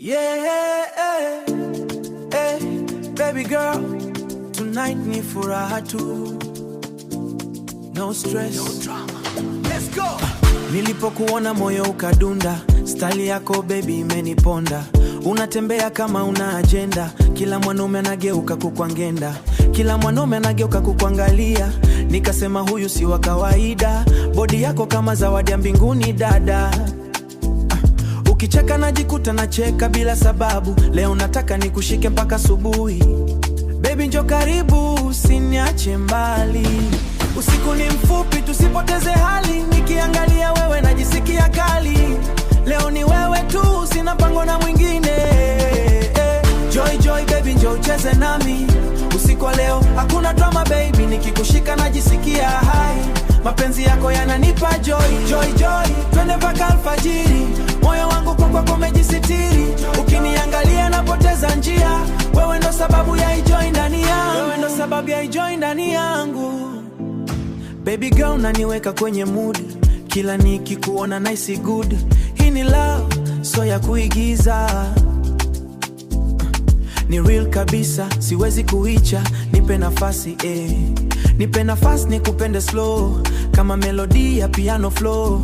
Yeah, baby girl, tonight ni furaha tu, no stress, no drama. Let's go. Nilipokuona moyo ukadunda, style yako baby imeniponda. Unatembea kama una agenda, kila mwanaume anageuka kukwangenda, kila mwanaume anageuka kukuangalia. Nikasema huyu si wa kawaida, body yako kama zawadi ya mbinguni dada. Ukicheka najikuta nacheka bila sababu, leo nataka nikushike mpaka asubuhi. Baby njoo karibu, usiniache mbali. Usiku ni mfupi, tusipoteze hali, nikiangalia wewe najisikia kali. Leo ni wewe tu, sina pango na mwingine. Joy joy baby njoo ucheze nami, usiku wa leo hakuna drama baby, nikikushika najisikia hai. Mapenzi yako yananipa joy, joy joy, twende mpaka alfajiri. Moyo wangu kwako umejisitiri, ukiniangalia napoteza njia. Wewe ndo sababu ya enjoy ndani yangu, wewe ndo sababu ya enjoy ndani yangu. Baby girl unaniweka kwenye mood, kila nikikuona nice good. Hii ni love, so ya kuigiza, ni real kabisa, siwezi kuicha. Nipe nafasi nipe nafasi nikupende slow, kama melody ya piano flow.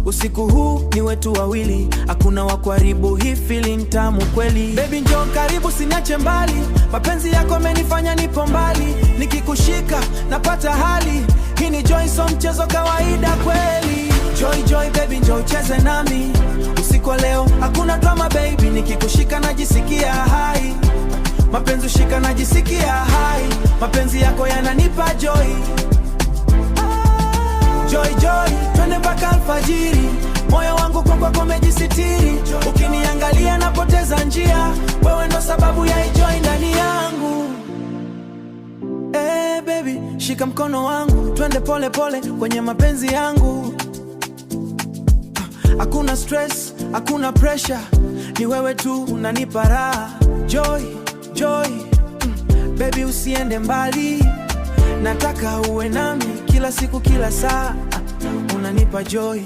Usiku huu ni wetu wawili, hakuna wa kuharibu hii feeling tamu kweli. Baby njoo karibu, siniache mbali, mapenzi yako yamenifanya nipo mbali. Nikikushika napata hali, hii ni joy, so mchezo kawaida kweli. Joy joy baby njoo ucheze nami, usiku wa leo hakuna drama baby, nikikushika najisikia hai. Mapenzi ushika najisikia hai, mapenzi yako yananipa joy. Joy joy, twende mpaka alfajiri. Moyo wangu kwako umejisitiri, ukiniangalia napoteza njia. Wewe ndo sababu ya enjoy ndani yangu. Baby, shika mkono wangu, twende pole pole kwenye mapenzi yangu. Hakuna stress, hakuna pressure, ni wewe tu unanipa raha. Joy, joy, baby usiende mbali, nataka uwe nami kila siku kila saa. Unanipa joy.